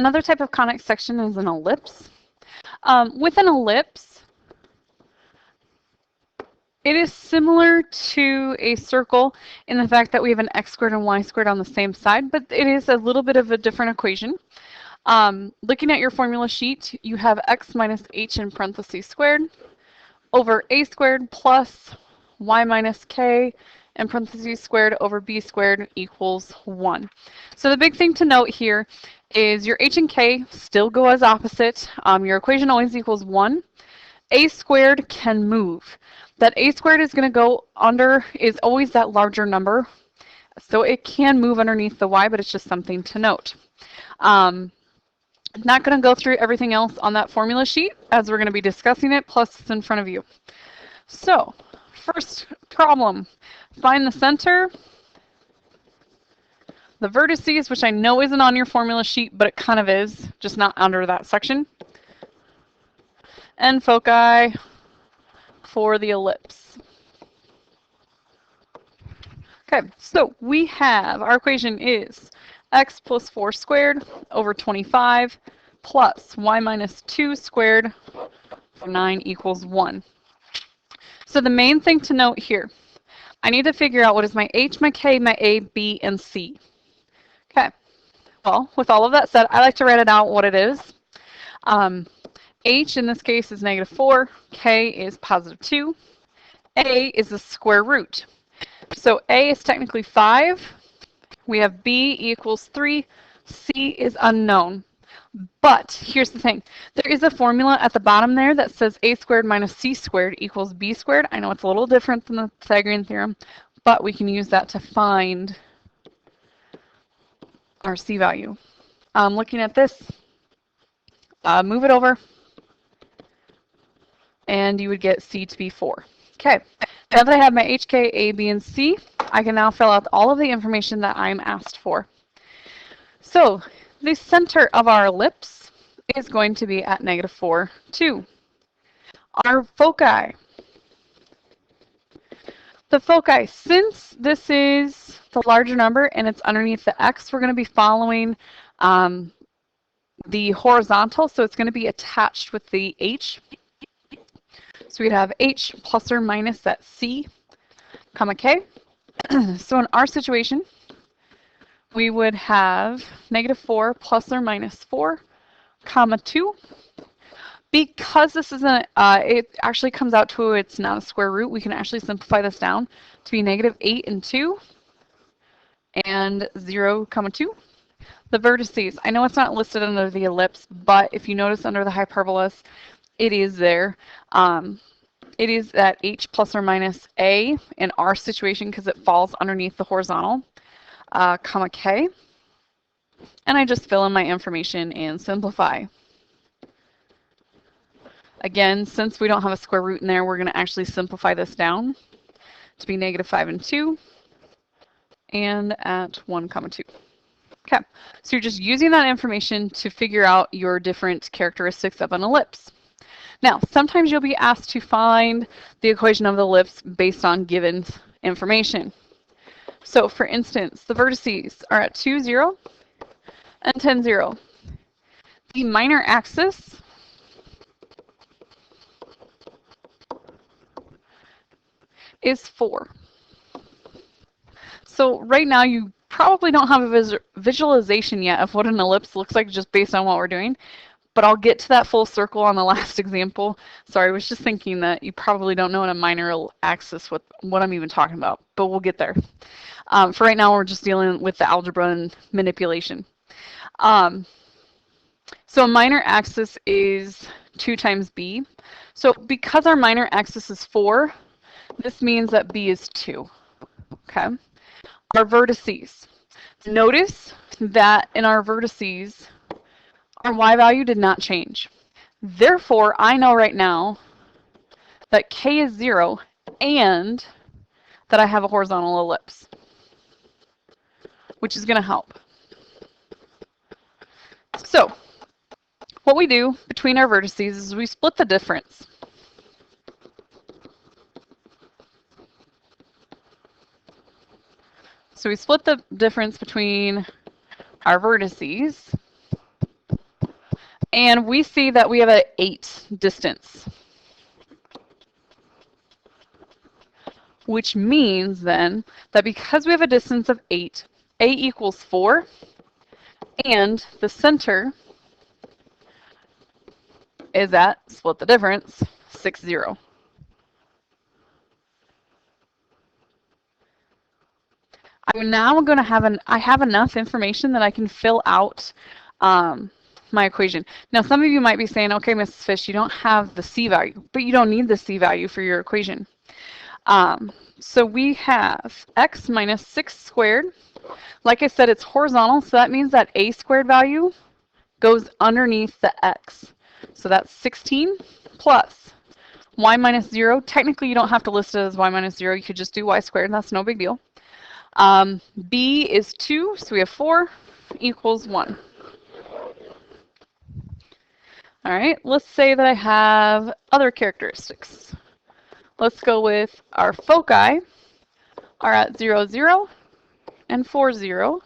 Another type of conic section is an ellipse. With an ellipse, it is similar to a circle in the fact that we have an x squared and y squared on the same side, but it is a little bit of a different equation. Looking at your formula sheet, you have x minus h in parentheses squared over a squared plus y minus k in parentheses squared over b squared equals 1. So the big thing to note here is your h and k still go as opposite. Your equation always equals 1. A squared can move. That a squared is going to go under is always that larger number. So it can move underneath the y, but it's just something to note. Not going to go through everything else on that formula sheet as we're going to be discussing it, plus it's in front of you. So, first problem, find the center, the vertices, which I know isn't on your formula sheet, but it kind of is, just not under that section, and foci for the ellipse. Okay, so we have, our equation is x plus 4 squared over 25 plus y minus 2 squared for 9 equals 1. So the main thing to note here, I need to figure out what is my h, my k, my a, b, and c. Okay, well, with all of that said, I like to write it out what it is. H in this case is -4, k is +2, a is the square root. So a is technically 5, we have b equals 3, c is unknown. But here's the thing, there is a formula at the bottom there that says a squared minus c squared equals b squared. I know it's a little different than the Pythagorean theorem, but we can use that to find our c value. Looking at this, move it over, and you would get c to be 4. Okay, now that I have my h, k, a, b, and c, I can now fill out all of the information that I'm asked for. So the center of our ellipse is going to be at -4, 2. Our foci. The foci, since this is the larger number and it's underneath the x, we're going to be following the horizontal, so it's going to be attached with the h. So we'd have h plus or minus that c, comma k. So in our situation, we would have -4 plus or minus 4, comma 2. Because this isn't, it actually comes out to, it's not a square root, we can actually simplify this down to be -8 and 2 and 0, comma 2. The vertices, I know it's not listed under the ellipse, but if you notice under the hyperbolas, it is there. It is at h plus or minus a in our situation because it falls underneath the horizontal, comma k. And I just fill in my information and simplify. Again, since we don't have a square root in there, we're going to actually simplify this down to be -5 and 2 and at 1, comma 2. Okay, so you're just using that information to figure out your different characteristics of an ellipse. Now, sometimes you'll be asked to find the equation of the ellipse based on given information. So, for instance, the vertices are at 2, 0 and 10, 0. The minor axis is 4. So right now you probably don't have a visualization yet of what an ellipse looks like just based on what we're doing, but I'll get to that full circle on the last example. Sorry, I was just thinking that you probably don't know in a minor axis what I'm even talking about, but we'll get there. For right now, we're just dealing with the algebra and manipulation. So a minor axis is 2 times b. So because our minor axis is 4, this means that b is 2. Okay. Our vertices. Notice that in our vertices, our y value did not change. Therefore, I know right now that k is 0 and that I have a horizontal ellipse, which is going to help. So, what we do between our vertices is we split the difference. So we split the difference between our vertices And we see that we have an 8 distance, which means then that because we have a distance of 8, A equals 4, and the center is at, split the difference, 6, 0. I'm now going to have I have enough information that I can fill out my equation. Now, some of you might be saying, okay, Mrs. Fish, you don't have the C value, but you don't need the C value for your equation. So we have x minus 6 squared. Like I said, it's horizontal, so that means that A squared value goes underneath the x. So that's 16 plus y minus 0. Technically, you don't have to list it as y minus 0. You could just do y squared, and that's no big deal. B is 2, so we have 4 equals 1. All right, let's say that I have other characteristics. Let's go with our foci are at 0, 0, and 4, 0.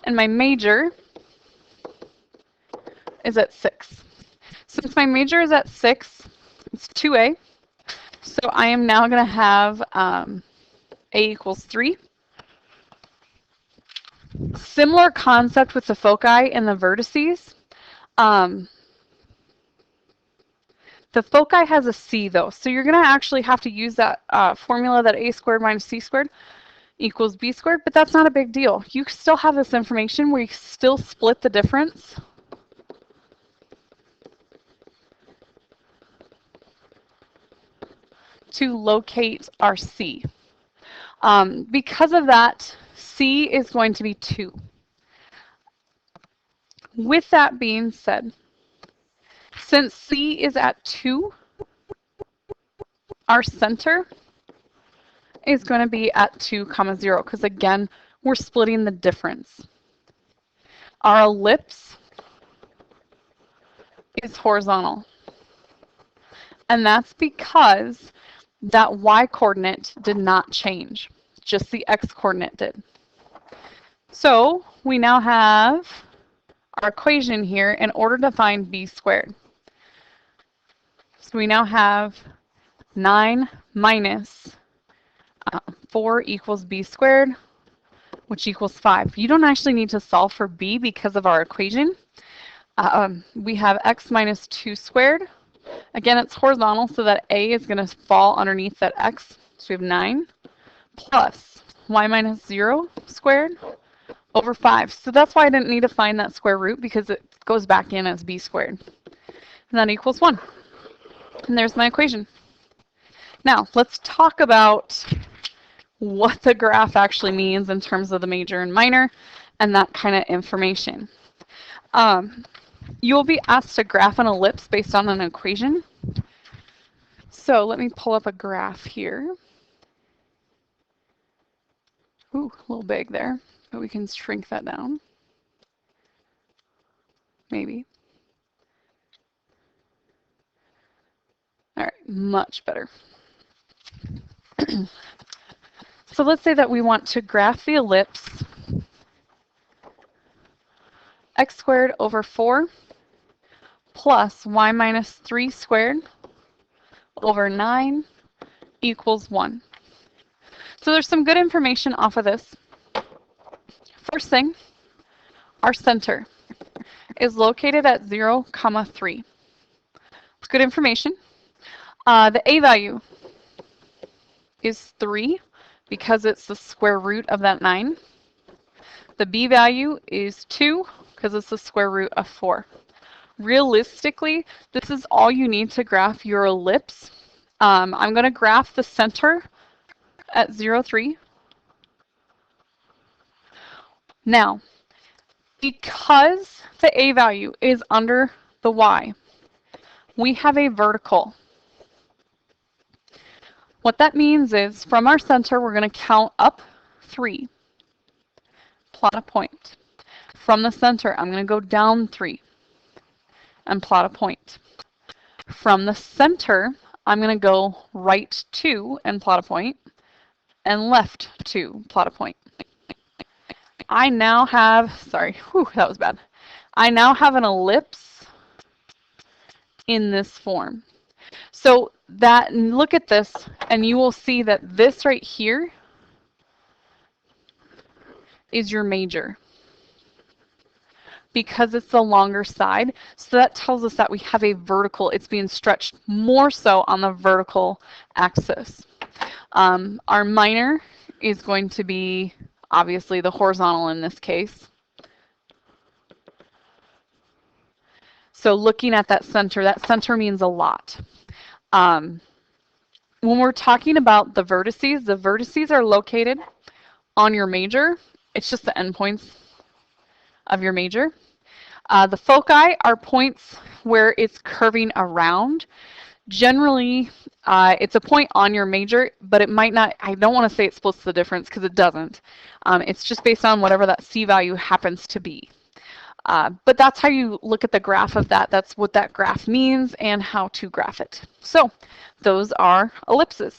And my major is at 6. Since my major is at 6, it's 2A. So I am now going to have A equals 3. Similar concept with the foci and the vertices. The foci has a C though, so you're going to actually have to use that formula that A squared minus C squared equals B squared, but that's not a big deal. You still have this information where you still split the difference. To locate our C. Because of that, C is going to be 2. With that being said, since C is at 2, our center is going to be at 2, 0, because again, we're splitting the difference. Our ellipse is horizontal. And that's because that y coordinate did not change, just the x coordinate did. So we now have our equation here in order to find b squared. So we now have 9 minus 4 equals b squared, which equals 5. You don't actually need to solve for b because of our equation. We have x minus 2 squared. Again, it's horizontal, so that a is going to fall underneath that x. So we have 9 plus y minus 0 squared over 5. So that's why I didn't need to find that square root, because it goes back in as b squared. And that equals 1. And there's my equation. Now, let's talk about what the graph actually means in terms of the major and minor and that kind of information. You'll be asked to graph an ellipse based on an equation. So let me pull up a graph here. Ooh, a little big there, but we can shrink that down. Maybe. All right, much better. So let's say that we want to graph the ellipse x squared over 4 plus y minus 3 squared over 9 equals 1. So there's some good information off of this. First thing, our center is located at 0, 3. It's good information. The a value is 3 because it's the square root of that 9. The b value is 2 because it's the square root of 4. Realistically, this is all you need to graph your ellipse. I'm going to graph the center at 0, 3. Now, because the a value is under the y, we have a vertical. What that means is from our center, we're going to count up 3, plot a point. From the center, I'm going to go down 3 and plot a point. From the center, I'm going to go right 2 and plot a point, and left 2, plot a point. I now have, sorry, whew, that was bad. I now have an ellipse in this form. So that, look at this, and you will see that this right here is your major because it's the longer side. So that tells us that we have a vertical. It's being stretched more so on the vertical axis. Our minor is going to be obviously the horizontal in this case. So looking at that center means a lot. When we're talking about the vertices are located on your major. It's just the endpoints of your major. The foci are points where it's curving around. Generally, it's a point on your major, but it might not, I don't want to say it splits the difference because it doesn't. It's just based on whatever that C value happens to be. But that's how you look at the graph of that. That's what that graph means and how to graph it. So those are ellipses.